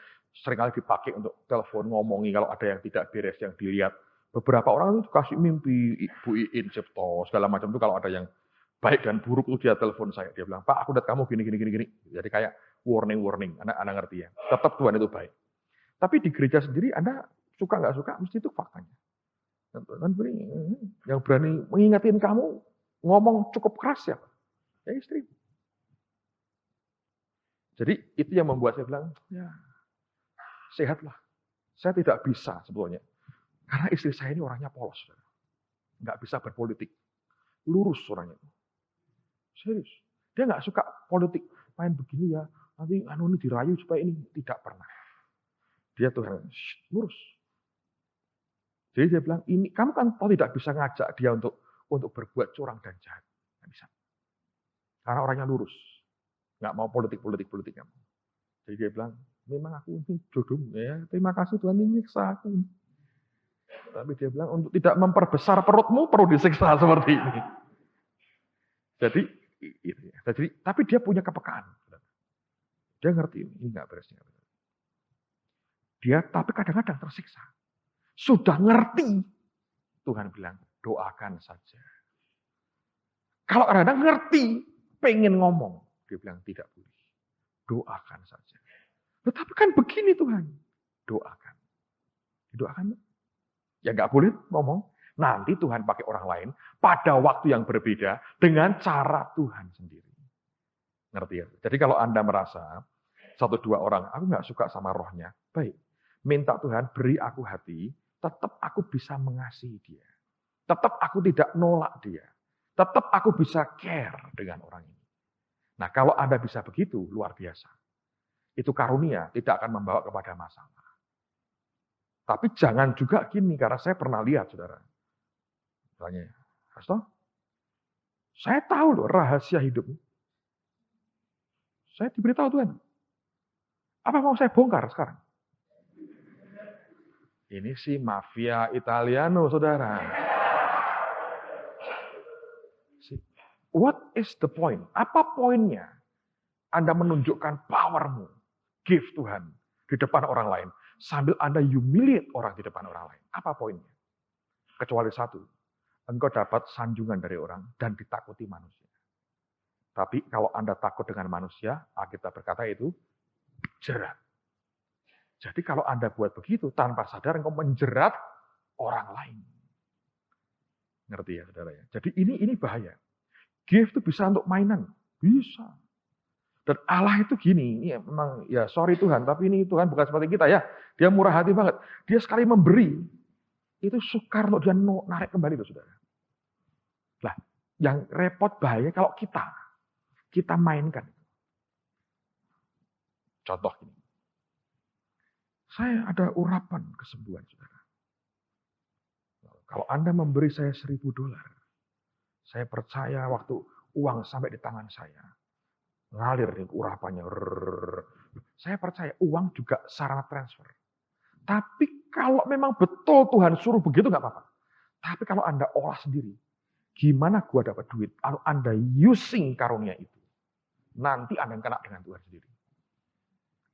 seringkali dipakai untuk telepon ngomongi kalau ada yang tidak beres, yang dilihat. Beberapa orang itu kasih mimpi, Bu Iin, Cipto, segala macam itu kalau ada yang baik dan buruk itu dia telepon saya. Dia bilang, Pak aku lihat kamu gini. Jadi kayak warning. Anda ngerti ya. Tetap Tuhan itu baik. Tapi di gereja sendiri Anda suka nggak suka, mesti itu faktanya. Yang berani mengingatin kamu, ngomong cukup keras ya, ya istri. Jadi itu yang membuat saya bilang, ya sehatlah. Saya tidak bisa sebetulnya. Karena istri saya ini orangnya polos. Nggak bisa berpolitik. Lurus orangnya. Serius. Dia nggak suka politik. Main begini ya, nanti ini dirayu supaya ini. Tidak pernah. Dia tuh lurus. Jadi dia bilang, ini kamu kan tidak bisa ngajak dia untuk berbuat curang dan jahat. Nggak bisa. Karena orangnya lurus. Nggak mau politik kamu. Jadi dia bilang, memang aku ini jodohmu ya. Terima kasih Tuhan ini nyiksa aku. Tapi dia bilang, untuk tidak memperbesar perutmu perlu disiksa seperti ini. Jadi tapi dia punya kepekaan. Dia ngerti ini nggak beres. Dia tapi kadang-kadang tersiksa. Sudah ngerti. Tuhan bilang, doakan saja. Kalau kadang-kadang ngerti, pengen ngomong. Dia bilang, tidak boleh. Doakan saja. Tetapi kan begini Tuhan. Doakan. Doakan. Ya nggak boleh ngomong. Nanti Tuhan pakai orang lain pada waktu yang berbeda dengan cara Tuhan sendiri. Ngerti ya? Jadi kalau Anda merasa 1-2 orang, aku nggak suka sama rohnya, baik. Minta Tuhan beri aku hati, tetap aku bisa mengasihi dia. Tetap aku tidak nolak dia. Tetap aku bisa care dengan orang ini. Nah kalau Anda bisa begitu, luar biasa. Itu karunia, tidak akan membawa kepada masalah. Tapi jangan juga gini, karena saya pernah lihat, saudara. Misalnya, Pastor, saya tahu loh rahasia hidupmu. Saya diberitahu Tuhan. Apa mau saya bongkar sekarang? Ini sih mafia Italiano, saudara. What is the point? Apa poinnya? Anda menunjukkan powermu, gift Tuhan di depan orang lain, sambil Anda humiliate orang di depan orang lain. Apa poinnya? Kecuali satu, engkau dapat sanjungan dari orang dan ditakuti manusia. Tapi kalau Anda takut dengan manusia, Alkitab berkata itu jerat. Jadi kalau Anda buat begitu, tanpa sadar engkau menjerat orang lain. Ngerti ya, saudara ya? Jadi ini bahaya. Gift itu bisa untuk mainan. Bisa. Dan Allah itu gini, ini memang ya sorry Tuhan, tapi ini Tuhan bukan seperti kita ya. Dia murah hati banget. Dia sekali memberi, itu sukar untuk dia narik kembali itu, saudara. Nah, yang repot bahaya kalau kita mainkan. Contoh ini. Saya ada urapan kesembuhan, saudara. Kalau Anda memberi saya $1.000, saya percaya waktu uang sampai di tangan saya, ngalir nih urapannya. Saya percaya uang juga sarana transfer. Tapi kalau memang betul Tuhan suruh begitu nggak apa-apa. Tapi kalau Anda olah sendiri, gimana gua dapat duit? Kalau Anda using karunia itu, nanti Anda kena dengan Tuhan sendiri.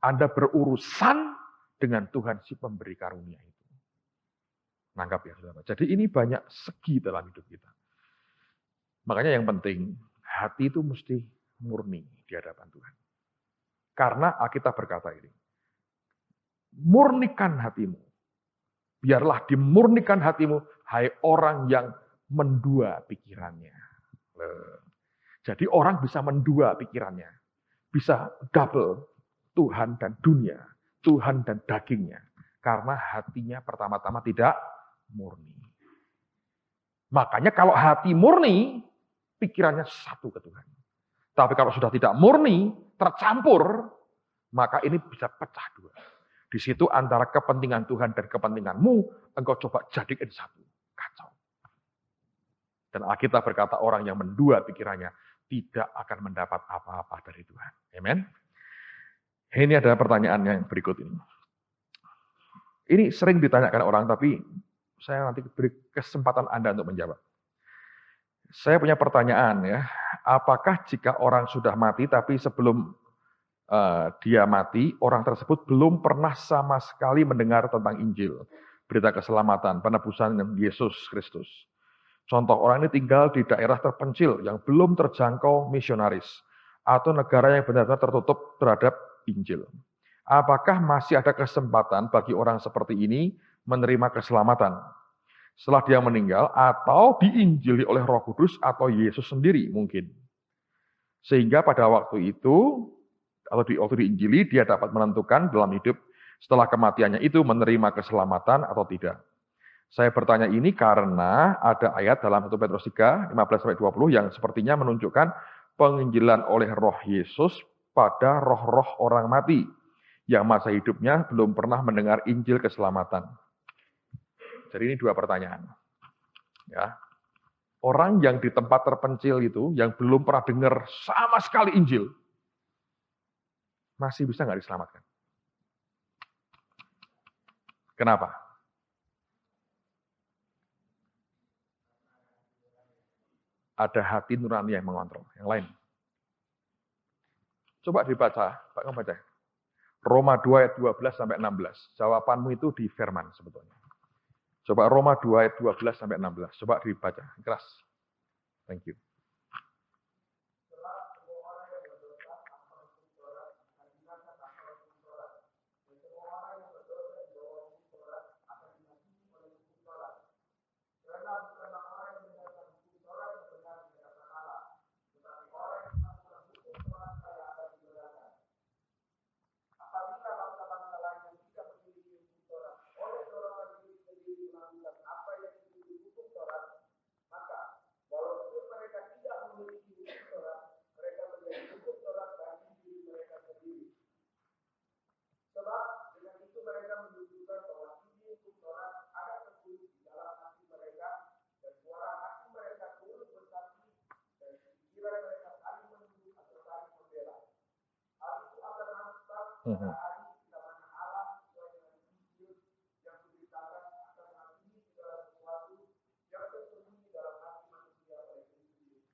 Anda berurusan dengan Tuhan si pemberi karunia itu. Nangkap ya, saudara. Jadi ini banyak segi dalam hidup kita. Makanya yang penting, hati itu mesti murni di hadapan Tuhan. Karena Alkitab berkata ini, murnikan hatimu. Biarlah dimurnikan hatimu, hai orang yang mendua pikirannya. Jadi orang bisa mendua pikirannya. Bisa double Tuhan dan dunia, Tuhan dan dagingnya. Karena hatinya pertama-tama tidak murni. Makanya kalau hati murni, pikirannya satu ke Tuhan. Tapi kalau sudah tidak murni, tercampur, maka ini bisa pecah dua. Di situ antara kepentingan Tuhan dan kepentinganmu, engkau coba jadikan satu. Kacau. Dan Alkitab berkata orang yang mendua pikirannya tidak akan mendapat apa-apa dari Tuhan. Amen. Ini adalah pertanyaan yang berikut ini. Ini sering ditanyakan orang, tapi saya nanti beri kesempatan Anda untuk menjawab. Saya punya pertanyaan ya, apakah jika orang sudah mati tapi sebelum dia mati, orang tersebut belum pernah sama sekali mendengar tentang Injil, berita keselamatan, penebusan Yesus Kristus. Contoh orang ini tinggal di daerah terpencil yang belum terjangkau misionaris atau negara yang benar-benar tertutup terhadap Injil. Apakah masih ada kesempatan bagi orang seperti ini menerima keselamatan setelah dia meninggal atau diinjili oleh Roh Kudus atau Yesus sendiri mungkin. Sehingga pada waktu itu atau waktu diinjili dia dapat menentukan dalam hidup setelah kematiannya itu menerima keselamatan atau tidak. Saya bertanya ini karena ada ayat dalam 1 Petrus 3, 15-20 yang sepertinya menunjukkan penginjilan oleh Roh Yesus pada roh-roh orang mati yang masa hidupnya belum pernah mendengar Injil keselamatan. Jadi ini dua pertanyaan. Ya. Orang yang di tempat terpencil itu, yang belum pernah dengar sama sekali Injil, masih bisa nggak diselamatkan? Kenapa? Ada hati nurani yang mengontrol. Yang lain. Coba dibaca, Pak, kamu baca. Roma 2 ayat 12-16. Jawabanmu itu di firman sebetulnya. Coba Roma 2 ayat 12-16. Coba dibaca. Keras. Thank you.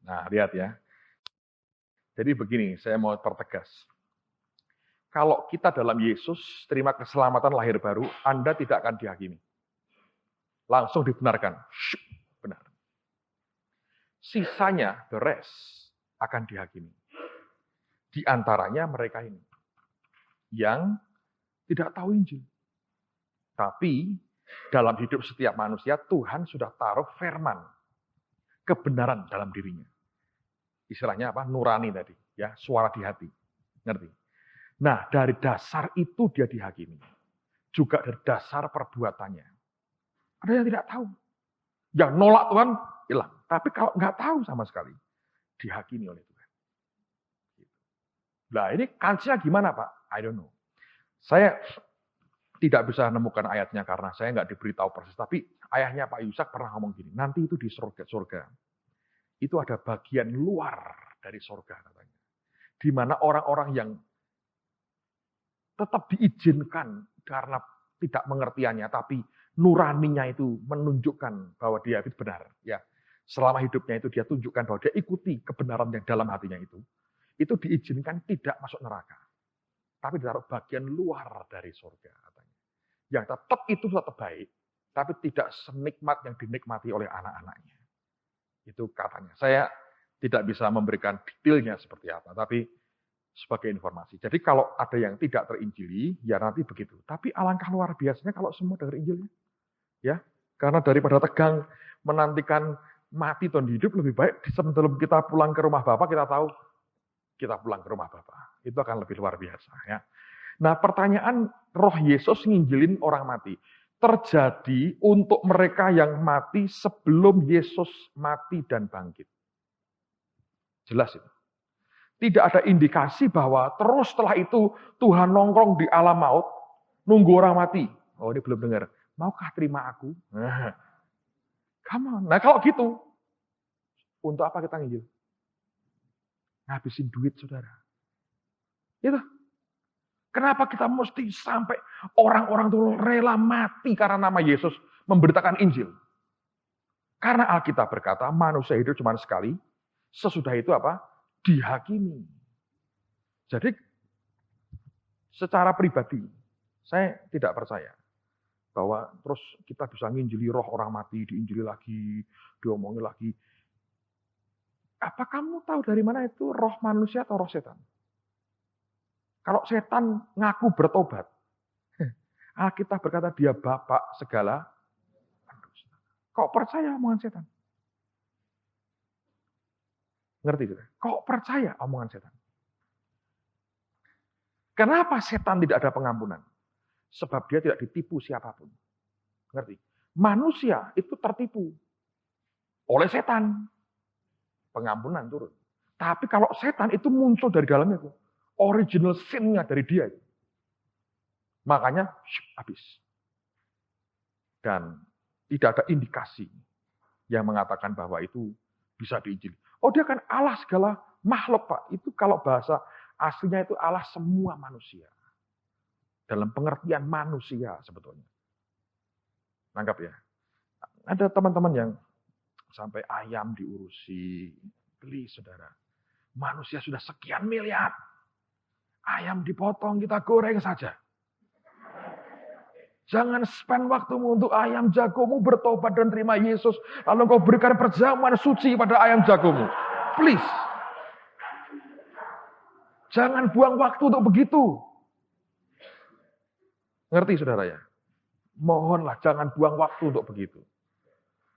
Nah, lihat ya. Jadi begini, saya mau pertegas. Kalau kita dalam Yesus, terima keselamatan lahir baru, Anda tidak akan dihakimi. Langsung dibenarkan. Benar. Sisanya, the rest, akan dihakimi. Di antaranya mereka ini. Yang tidak tahu Injil. Tapi, dalam hidup setiap manusia, Tuhan sudah taruh firman. Kebenaran dalam dirinya. Istilahnya apa? Nurani tadi. Ya, suara di hati. Ngerti? Nah, dari dasar itu dia dihakimi. Juga dari dasar perbuatannya. Ada yang tidak tahu. Yang nolak Tuhan, hilang. Tapi kalau nggak tahu sama sekali, dihakimi oleh Tuhan. Nah, ini kansnya gimana, Pak? I don't know. Saya tidak bisa menemukan ayatnya karena saya nggak diberitahu persis. Tapi ayahnya Pak Yusak pernah ngomong gini, nanti itu di surga. Itu ada bagian luar dari surga katanya. Di mana orang-orang yang tetap diizinkan karena tidak mengertiannya, tapi nuraninya itu menunjukkan bahwa dia itu benar. Ya, selama hidupnya itu dia tunjukkan bahwa dia ikuti kebenaran yang dalam hatinya itu diizinkan tidak masuk neraka. Tapi ditaruh bagian luar dari surga katanya. Yang tetap itu tetap baik, tapi tidak senikmat yang dinikmati oleh anak-anaknya. Itu katanya. Saya tidak bisa memberikan detailnya seperti apa, tapi sebagai informasi. Jadi kalau ada yang tidak terinjili, ya nanti begitu. Tapi alangkah luar biasanya kalau semua dengar Injilnya. Ya, karena daripada tegang menantikan mati dan hidup, lebih baik sebelum kita pulang ke rumah Bapa, kita tahu kita pulang ke rumah Bapa. Itu akan lebih luar biasa. Ya. Nah, pertanyaan Roh Yesus nginjilin orang mati terjadi untuk mereka yang mati sebelum Yesus mati dan bangkit. Jelas itu. Tidak ada indikasi bahwa terus setelah itu Tuhan nongkrong di alam maut, nunggu orang mati. Oh, ini belum dengar. Maukah terima aku? Nah, come on. Nah, kalau gitu, untuk apa kita nginjil? Ngabisin duit, saudara. Itu. Kenapa kita mesti sampai orang-orang itu rela mati karena nama Yesus memberitakan Injil? Karena Alkitab berkata, manusia hidup cuma sekali, sesudah itu apa? Dihakimi. Jadi secara pribadi saya tidak percaya bahwa terus kita bisa nginjili roh orang mati, diinjili lagi, diomongin lagi. Apa kamu tahu dari mana itu roh manusia atau roh setan? Kalau setan ngaku bertobat, Alkitab berkata dia bapak segala manusia. Kok percaya omongan setan? Ngerti tidak? Kok percaya omongan setan? Kenapa setan tidak ada pengampunan? Sebab dia tidak ditipu siapapun. Ngerti? Manusia itu tertipu oleh setan. Pengampunan turun. Tapi kalau setan itu muncul dari dalamnya itu. Original sin-nya dari dia itu. Makanya habis. Dan tidak ada indikasi yang mengatakan bahwa itu bisa diinjili. Oh, dia kan Allah segala makhluk, Pak. Itu kalau bahasa aslinya itu Allah semua manusia. Dalam pengertian manusia sebetulnya. Nangkap ya? Ada teman-teman yang sampai ayam diurusi. Beli, saudara. Manusia sudah sekian miliar. Ayam dipotong, kita goreng saja. Jangan spend waktumu untuk ayam jagomu, bertobat dan terima Yesus. Lalu kau berikan perjamuan suci pada ayam jagomu. Please. Jangan buang waktu untuk begitu. Ngerti saudara ya? Mohonlah jangan buang waktu untuk begitu.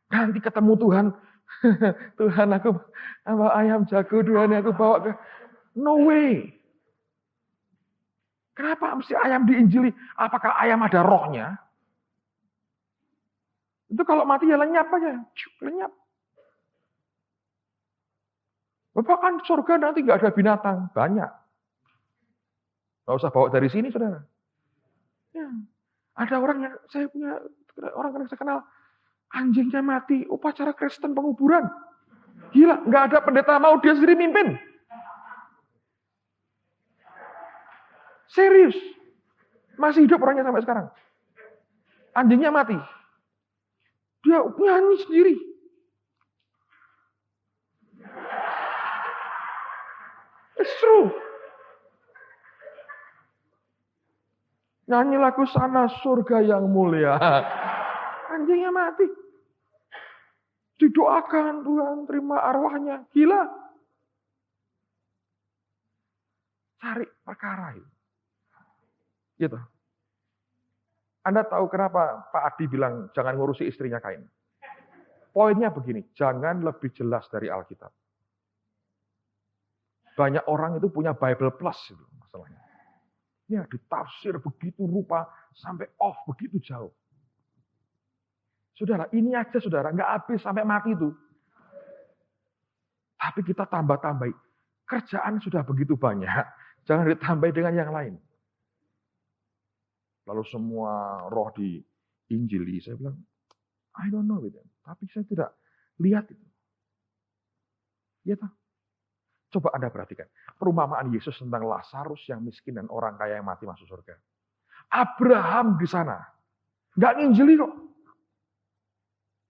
Nanti ketemu Tuhan. Tuhan aku ayam jago, Tuhan aku bawa ke... No way. Kenapa mesti ayam diinjili? Apakah ayam ada rohnya? Itu kalau mati ya lenyap aja. Lenyap. Bapak kan surga nanti nggak ada binatang. Banyak. Nggak usah bawa dari sini, saudara. Ya. Ada orang yang saya punya, orang yang saya kenal, anjingnya mati, upacara Kristen penguburan. Gila, nggak ada pendeta mau dia sendiri mimpin. Serius. Masih hidup orangnya sampai sekarang. Anjingnya mati. Dia nyanyi sendiri. It's true. Nyanyi lagu Sana Surga Yang Mulia. Anjingnya mati. Didoakan Tuhan, terima arwahnya. Gila. Cari perkara itu. Gitu. Anda tahu kenapa Pak Adi bilang jangan ngurusi istrinya Kain? Poinnya begini, jangan lebih jelas dari Alkitab. Banyak orang itu punya Bible Plus itu masalahnya. Ya, ditafsir begitu rupa sampai off begitu jauh. Saudara, ini aja saudara, nggak habis sampai mati itu. Tapi kita tambah-tambahi. Kerjaan sudah begitu banyak, jangan ditambah dengan yang lain. Lalu semua roh di Injili, saya bilang, I don't know it. Tapi saya tidak lihat itu. Ya toh? Coba Anda perhatikan. Perumpamaan Yesus tentang Lazarus yang miskin dan orang kaya yang mati masuk surga. Abraham di sana. Nggak nginjili kok.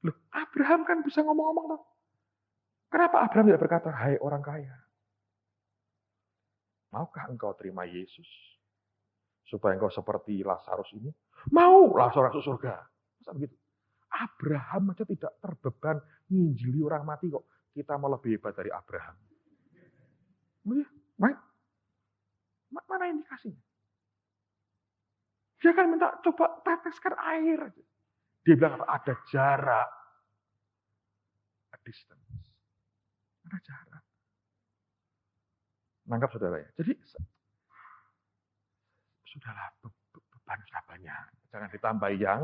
Loh, Abraham kan bisa ngomong-ngomong toh. Kenapa Abraham tidak berkata, hai orang kaya. Maukah engkau terima Yesus? Supaya engkau seperti Lazarus ini? Mau Lazarus masuk surga. Masa begitu? Abraham aja tidak terbeban nginjili orang mati kok. Kita mau lebih hebat dari Abraham. Ya, mana indikasinya? Dia kan minta coba teteskan air. Dia bilang apa? Ada jarak. A distance. Ada jarak. Nangkap saudara ya. Jadi, sudahlah, beban sudah banyak. Jangan ditambah yang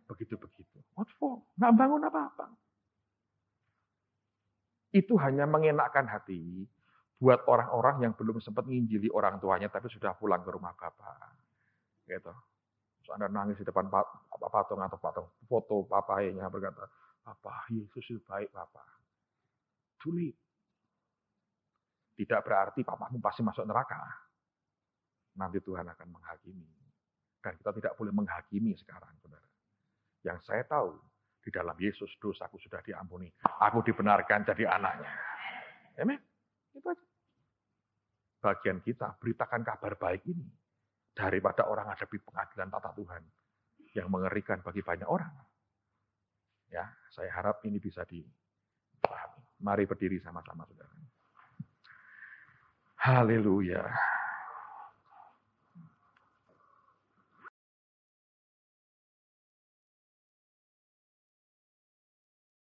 begitu-begitu. What for? Nggak bangun apa-apa. Itu hanya mengenakkan hati buat orang-orang yang belum sempat nginjili orang tuanya, tapi sudah pulang ke rumah Bapak. Gitu. So, Anda nangis di depan patung atau patung foto papanya berkata, Papa, Yesus itu baik, Papa. Sulit. Tidak berarti papamu pasti masuk neraka. Nanti Tuhan akan menghakimi. Dan kita tidak boleh menghakimi sekarang, saudara. Yang saya tahu, di dalam Yesus dosaku sudah diampuni. Aku dibenarkan jadi anaknya. Amen. Itu aja. Bagian kita, beritakan kabar baik ini. Daripada orang hadapi pengadilan tata Tuhan. Yang mengerikan bagi banyak orang. Ya, saya harap ini bisa dipahami. Mari berdiri sama-sama, saudara. Haleluya.